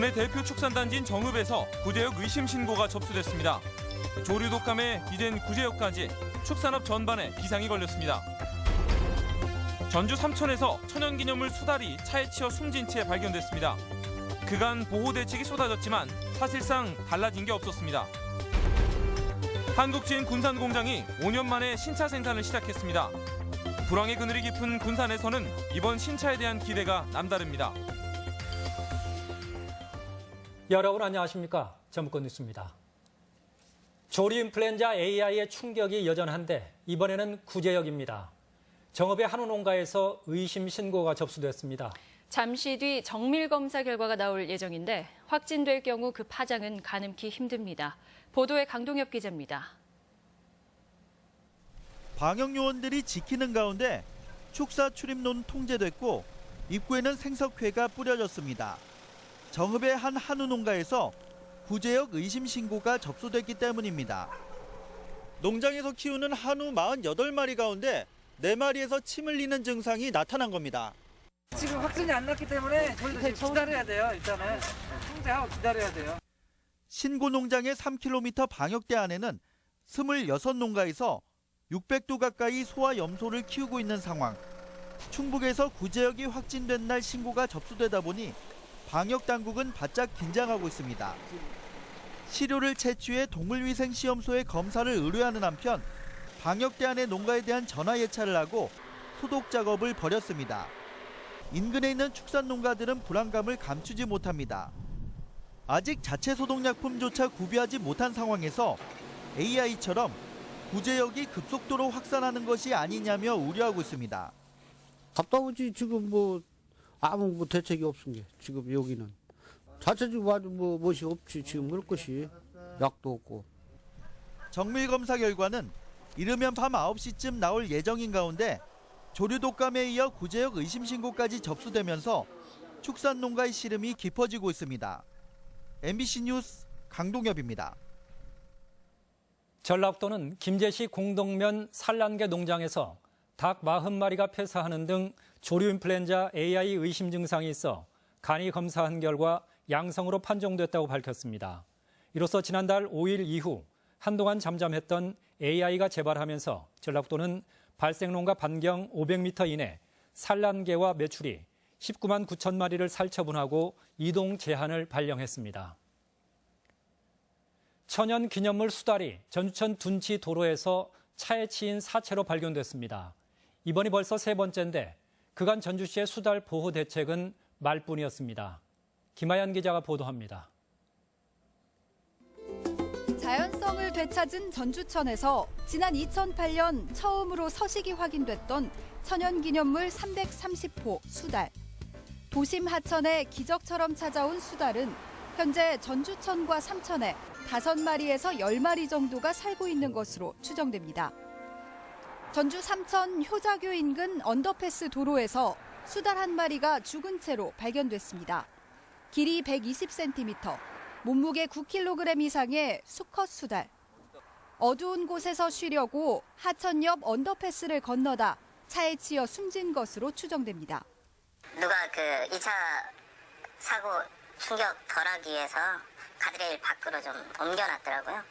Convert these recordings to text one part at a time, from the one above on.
군의 대표 축산단지인 정읍에서 구제역 의심 신고가 접수됐습니다. 조류 독감에 이젠 구제역까지 축산업 전반에 비상이 걸렸습니다. 전주 삼천에서 천연기념물 수달이 차에 치여 숨진 채 발견됐습니다. 그간 보호 대책이 쏟아졌지만 사실상 달라진 게 없었습니다. 한국지인 군산공장이 5년 만에 신차 생산을 시작했습니다. 불황의 그늘이 깊은 군산에서는 이번 신차에 대한 기대가 남다릅니다. 여러분 안녕하십니까? 전북권 뉴스입니다. 조류 인플루엔자 AI의 충격이 여전한데 이번에는 구제역입니다. 정읍의 한우 농가에서 의심 신고가 접수됐습니다. 잠시 뒤 정밀 검사 결과가 나올 예정인데 확진될 경우 그 파장은 가늠기 힘듭니다. 보도에 강동엽 기자입니다. 방역 요원들이 지키는 가운데 축사 출입로는 통제됐고 입구에는 생석회가 뿌려졌습니다. 정읍의 한 한우 농가에서 구제역 의심 신고가 접수됐기 때문입니다. 농장에서 키우는 한우 48마리 가운데 4마리에서 침 흘리는 증상이 나타난 겁니다. 지금 확진이 안 났기 때문에 저희도 지금 기다려야 돼요. 일단은 통제하고 기다려야 돼요. 신고 농장의 3km 방역대 안에는 26농가에서 600도 가까이 소와 염소를 키우고 있는 상황. 충북에서 구제역이 확진된 날 신고가 접수되다 보니 방역당국은 바짝 긴장하고 있습니다. 시료를 채취해 동물위생시험소에 검사를 의뢰하는 한편 방역대 안의 농가에 대한 전화 예찰을 하고 소독 작업을 벌였습니다. 인근에 있는 축산 농가들은 불안감을 감추지 못합니다. 아직 자체 소독약품조차 구비하지 못한 상황에서 AI처럼 구제역이 급속도로 확산하는 것이 아니냐며 우려하고 있습니다. 답답하지. 지금 아무 대책이 없은 게 지금 여기는 자체적으로 아주 무엇이 없지. 지금 그럴 것이 약도 없고. 정밀 검사 결과는 이르면 밤 9시쯤 나올 예정인 가운데 조류 독감에 이어 구제역 의심 신고까지 접수되면서 축산 농가의 시름이 깊어지고 있습니다. MBC 뉴스 강동엽입니다. 전라북도는 김제시 공동면 산란계 농장에서 닭 40마리가 폐사하는 등 조류 인플루엔자 AI 의심 증상이 있어 간이 검사한 결과 양성으로 판정됐다고 밝혔습니다. 이로써 지난달 5일 이후 한동안 잠잠했던 AI가 재발하면서 전라북도는 발생농가 반경 500m 이내 산란계와 메추리 19만 9천 마리를 살처분하고 이동 제한을 발령했습니다. 천연기념물 수달이 전주천 둔치 도로에서 차에 치인 사체로 발견됐습니다. 이번이 벌써 세 번째인데 그간 전주시의 수달 보호 대책은 말뿐이었습니다. 김하연 기자가 보도합니다. 자연성을 되찾은 전주천에서 지난 2008년 처음으로 서식이 확인됐던 천연기념물 330호 수달. 도심 하천에 기적처럼 찾아온 수달은 현재 전주천과 삼천에 5마리에서 10마리 정도가 살고 있는 것으로 추정됩니다. 전주 삼천 효자교 인근 언더패스 도로에서 수달 한 마리가 죽은 채로 발견됐습니다. 길이 120cm, 몸무게 9kg 이상의 수컷 수달. 어두운 곳에서 쉬려고 하천 옆 언더패스를 건너다 차에 치여 숨진 것으로 추정됩니다. 누가 2차 사고 충격 덜하기 위해서 가드레일 밖으로 좀 옮겨놨더라고요.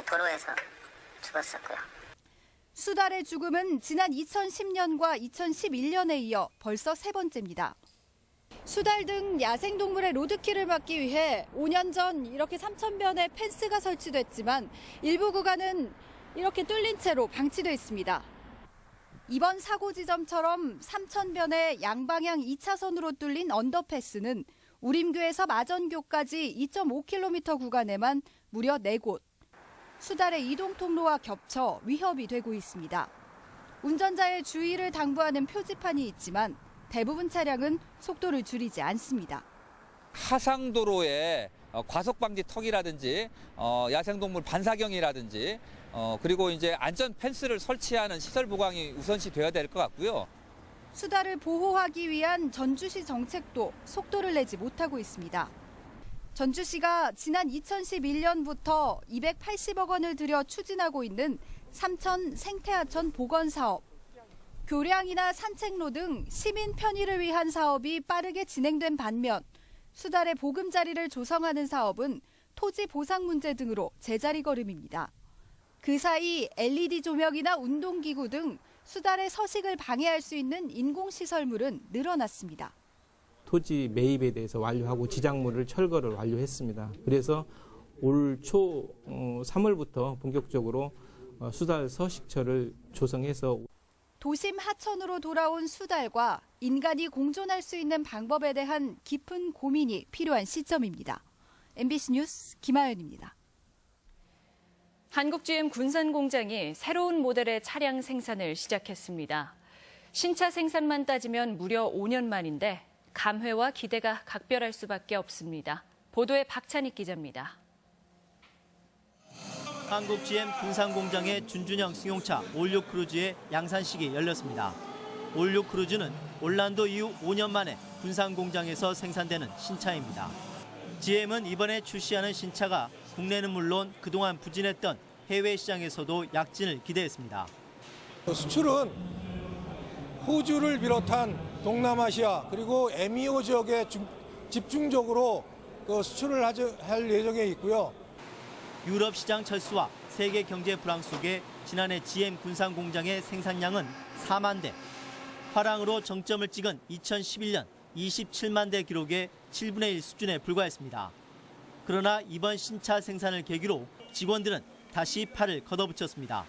도로에서 죽었었고요. 수달의 죽음은 지난 2010년과 2011년에 이어 벌써 세 번째입니다. 수달 등 야생동물의 로드킬을 막기 위해 5년 전 이렇게 3,000변의 펜스가 설치됐지만 일부 구간은 이렇게 뚫린 채로 방치돼 있습니다. 이번 사고 지점처럼 3,000변의 양방향 2차선으로 뚫린 언더패스는 우림교에서 마전교까지 2.5km 구간에만 무려 4곳. 수달의 이동 통로와 겹쳐 위협이 되고 있습니다. 운전자의 주의를 당부하는 표지판이 있지만 대부분 차량은 속도를 줄이지 않습니다. 하상도로에 과속 방지 턱이라든지 야생동물 반사경이라든지 그리고 이제 안전 펜스를 설치하는 시설 보강이 우선시 되어야 될 것 같고요. 수달을 보호하기 위한 전주시 정책도 속도를 내지 못하고 있습니다. 전주시가 지난 2011년부터 280억 원을 들여 추진하고 있는 삼천 생태하천 복원 사업. 교량이나 산책로 등 시민 편의를 위한 사업이 빠르게 진행된 반면 수달의 보금자리를 조성하는 사업은 토지 보상 문제 등으로 제자리 걸음입니다. 그 사이 LED 조명이나 운동기구 등 수달의 서식을 방해할 수 있는 인공시설물은 늘어났습니다. 토지 매입에 대해서 완료하고 지작물을 철거를 완료했습니다. 그래서 올 초 3월부터 본격적으로 수달 서식처를 조성해서 도심 하천으로 돌아온 수달과 인간이 공존할 수 있는 방법에 대한 깊은 고민이 필요한 시점입니다. MBC 뉴스 김하연입니다. 한국 GM 군산 공장이 새로운 모델의 차량 생산을 시작했습니다. 신차 생산만 따지면 무려 5년 만인데 감회와 기대가 각별할 수밖에 없습니다. 보도에 박찬익 기자입니다. 한국 GM 군산 공장의 준준형 승용차 올류 크루즈의 양산식이 열렸습니다. 올류 크루즈는 올란도 이후 5년 만에 군산 공장에서 생산되는 신차입니다. GM은 이번에 출시하는 신차가 국내는 물론 그동안 부진했던 해외 시장에서도 약진을 기대했습니다. 수출은 호주를 비롯한 동남아시아 그리고 에미오 지역에 집중적으로 수출을 할 예정에 있고요. 유럽 시장 철수와 세계 경제 불황 속에 지난해 GM 군산 공장의 생산량은 4만 대, 화랑으로 정점을 찍은 2011년 27만 대 기록의 7분의 1 수준에 불과했습니다. 그러나 이번 신차 생산을 계기로 직원들은 다시 팔을 걷어붙였습니다.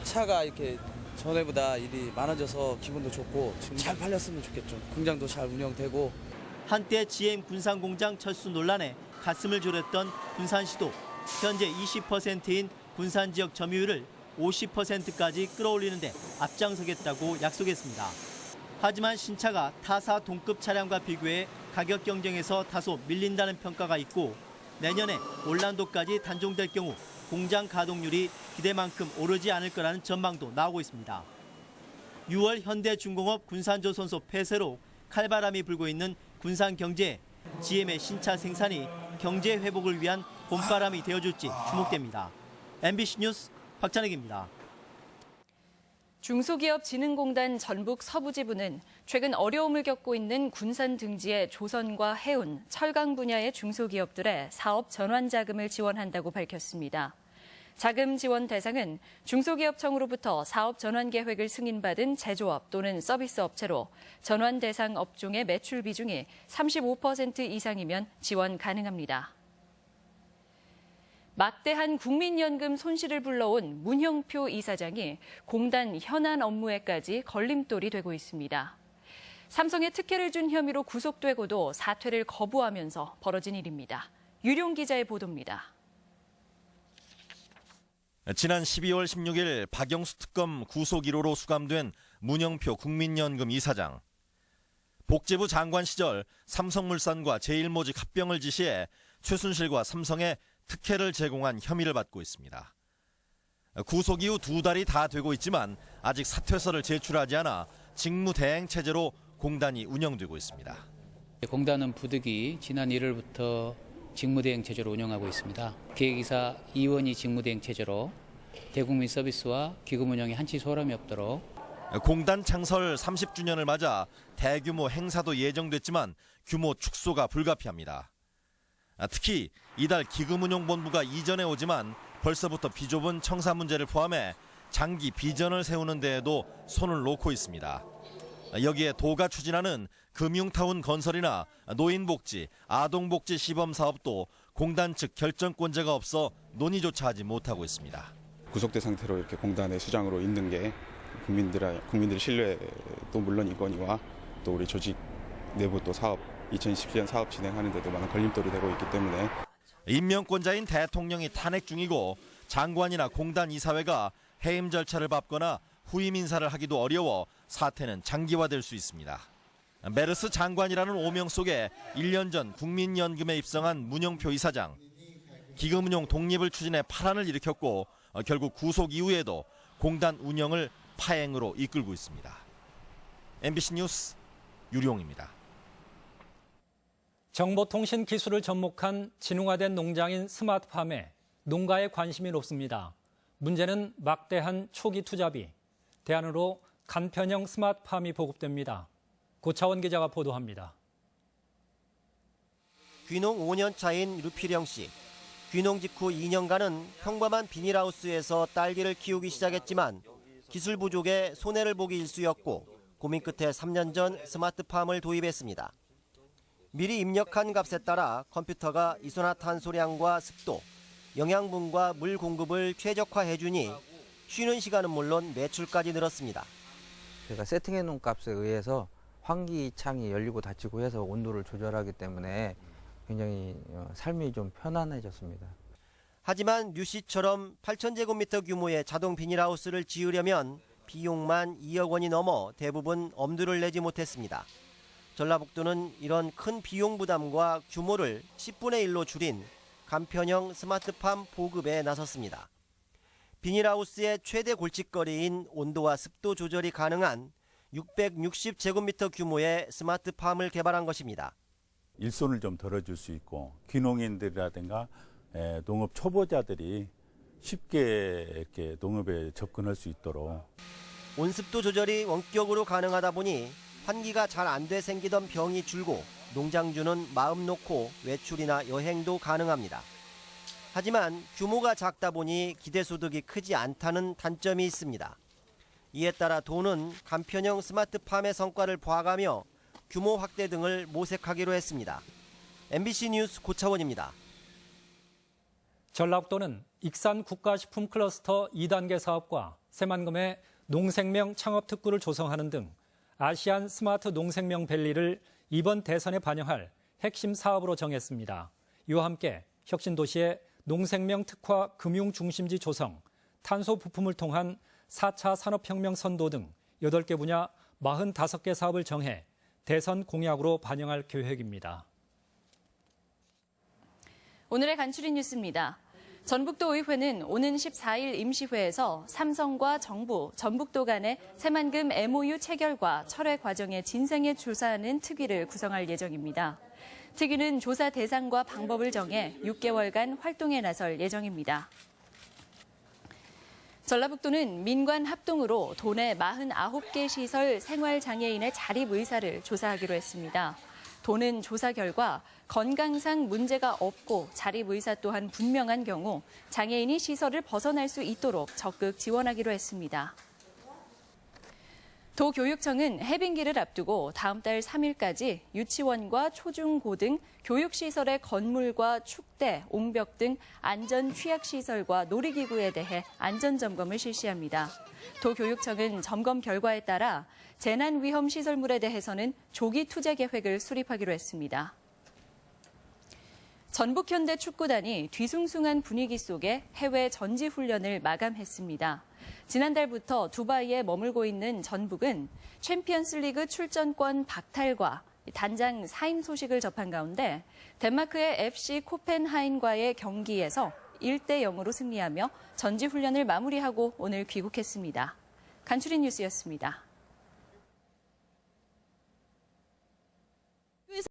차가 이렇게 전에보다 일이 많아져서 기분도 좋고 지금 잘 팔렸으면 좋겠죠. 공장도 잘 운영되고. 한때 GM 군산 공장 철수 논란에 가슴을 졸였던 군산시도 현재 20%인 군산 지역 점유율을 50%까지 끌어올리는데 앞장서겠다고 약속했습니다. 하지만 신차가 타사 동급 차량과 비교해 가격 경쟁에서 다소 밀린다는 평가가 있고 내년에 올란도까지 단종될 경우 공장 가동률이 기대만큼 오르지 않을 거라는 전망도 나오고 있습니다. 6월 현대중공업 군산조선소 폐쇄로 칼바람이 불고 있는 군산 경제에 GM의 신차 생산이 경제 회복을 위한 봄바람이 되어줄지 주목됩니다. MBC 뉴스 박찬익입니다. 중소기업진흥공단 전북 서부지부는 최근 어려움을 겪고 있는 군산 등지의 조선과 해운, 철강 분야의 중소기업들의 사업 전환 자금을 지원한다고 밝혔습니다. 자금 지원 대상은 중소기업청으로부터 사업 전환 계획을 승인받은 제조업 또는 서비스 업체로 전환 대상 업종의 매출 비중이 35% 이상이면 지원 가능합니다. 막대한 국민연금 손실을 불러온 문형표 이사장이 공단 현안 업무에까지 걸림돌이 되고 있습니다. 삼성에 특혜를 준 혐의로 구속되고도 사퇴를 거부하면서 벌어진 일입니다. 유룡 기자의 보도입니다. 지난 12월 16일 박영수 특검 구속 1호로 수감된 문형표 국민연금 이사장. 복지부 장관 시절 삼성물산과 제일모직 합병을 지시해 최순실과 삼성에 특혜를 제공한 혐의를 받고 있습니다. 구속 이후 2달이 다 되고 있지만 아직 사퇴서를 제출하지 않아 직무대행 체제로 공단이 운영되고 있습니다. 공단은 부득이 지난 1월부터 직무대행 체제로 운영하고 있습니다. 기획이사 이원이 직무대행 체제로 대국민 서비스와 기금 운영에 한치 소홀함이 없도록. 공단 창설 30주년을 맞아 대규모 행사도 예정됐지만 규모 축소가 불가피합니다. 특히 이달 기금운용본부가 이전에 오지만 벌써부터 비좁은 청사 문제를 포함해 장기 비전을 세우는 데에도 손을 놓고 있습니다. 여기에 도가 추진하는 금융타운 건설이나 노인복지, 아동복지 시범사업도 공단 측 결정권자가 없어 논의조차 하지 못하고 있습니다. 구속된 상태로 이렇게 공단의 수장으로 있는 게 국민들의 신뢰도 물론이거니와 또 우리 조직 내부 또 사업 2017년 사업 진행하는 데도 많은 걸림돌이 되고 있기 때문에 임명권자인 대통령이 탄핵 중이고 장관이나 공단 이사회가 해임 절차를 밟거나 후임 인사를 하기도 어려워 사태는 장기화될 수 있습니다. 메르스 장관이라는 오명 속에 1년 전 국민연금에 입성한 문형표 이사장. 기금운용 독립을 추진해 파란을 일으켰고 결국 구속 이후에도 공단 운영을 파행으로 이끌고 있습니다. MBC 뉴스 유룡입니다. 정보통신 기술을 접목한 지능화된 농장인 스마트팜에 농가의 관심이 높습니다. 문제는 막대한 초기 투자비. 대안으로 간편형 스마트팜이 보급됩니다. 고차원 기자가 보도합니다. 귀농 5년 차인 류필영 씨. 귀농 직후 2년간은 평범한 비닐하우스에서 딸기를 키우기 시작했지만 기술 부족에 손해를 보기 일쑤였고 고민 끝에 3년 전 스마트팜을 도입했습니다. 미리 입력한 값에 따라 컴퓨터가 이산화탄소량과 습도, 영양분과 물 공급을 최적화해주니 쉬는 시간은 물론 매출까지 늘었습니다. 제가 세팅해놓은 값에 의해서 환기창이 열리고 닫히고 해서 온도를 조절하기 때문에 굉장히 삶이 좀 편안해졌습니다. 하지만 류 씨처럼 8,000제곱미터 규모의 자동 비닐하우스를 지으려면 비용만 2억 원이 넘어 대부분 엄두를 내지 못했습니다. 전라북도는 이런 큰 비용 부담과 규모를 10분의 1로 줄인 간편형 스마트팜 보급에 나섰습니다. 비닐하우스의 최대 골칫거리인 온도와 습도 조절이 가능한 660제곱미터 규모의 스마트팜을 개발한 것입니다. 일손을 좀 덜어줄 수 있고 귀농인들이라든가 농업 초보자들이 쉽게 이렇게 농업에 접근할 수 있도록 온습도 조절이 원격으로 가능하다 보니 환기가 잘 안 돼 생기던 병이 줄고 농장주는 마음 놓고 외출이나 여행도 가능합니다. 하지만 규모가 작다 보니 기대소득이 크지 않다는 단점이 있습니다. 이에 따라 도는 간편형 스마트팜의 성과를 봐가며 규모 확대 등을 모색하기로 했습니다. MBC 뉴스 고차원입니다. 전라북도는 익산 국가식품 클러스터 2단계 사업과 새만금의 농생명 창업특구를 조성하는 등 아시안 스마트 농생명 밸리를 이번 대선에 반영할 핵심 사업으로 정했습니다. 이와 함께 혁신도시의 농생명 특화 금융 중심지 조성, 탄소 부품을 통한 4차 산업혁명 선도 등 8개 분야 45개 사업을 정해 대선 공약으로 반영할 계획입니다. 오늘의 간추린 뉴스입니다. 전북도의회는 오는 14일 임시회에서 삼성과 정부, 전북도 간의 새만금 MOU 체결과 철회 과정의 진상을 조사하는 특위를 구성할 예정입니다. 특위는 조사 대상과 방법을 정해 6개월간 활동에 나설 예정입니다. 전라북도는 민관 합동으로 도내 49개 시설 생활장애인의 자립 의사를 조사하기로 했습니다. 도는 조사 결과 건강상 문제가 없고 자립 의사 또한 분명한 경우 장애인이 시설을 벗어날 수 있도록 적극 지원하기로 했습니다. 도교육청은 해빙기를 앞두고 다음 달 3일까지 유치원과 초중고 등 교육시설의 건물과 축대, 옹벽 등 안전 취약시설과 놀이기구에 대해 안전점검을 실시합니다. 도교육청은 점검 결과에 따라 재난위험 시설물에 대해서는 조기 투자 계획을 수립하기로 했습니다. 전북현대축구단이 뒤숭숭한 분위기 속에 해외 전지훈련을 마감했습니다. 지난달부터 두바이에 머물고 있는 전북은 챔피언스리그 출전권 박탈과 단장 사임 소식을 접한 가운데 덴마크의 FC 코펜하인과의 경기에서 1대0으로 승리하며 전지훈련을 마무리하고 오늘 귀국했습니다. 간추린 뉴스였습니다.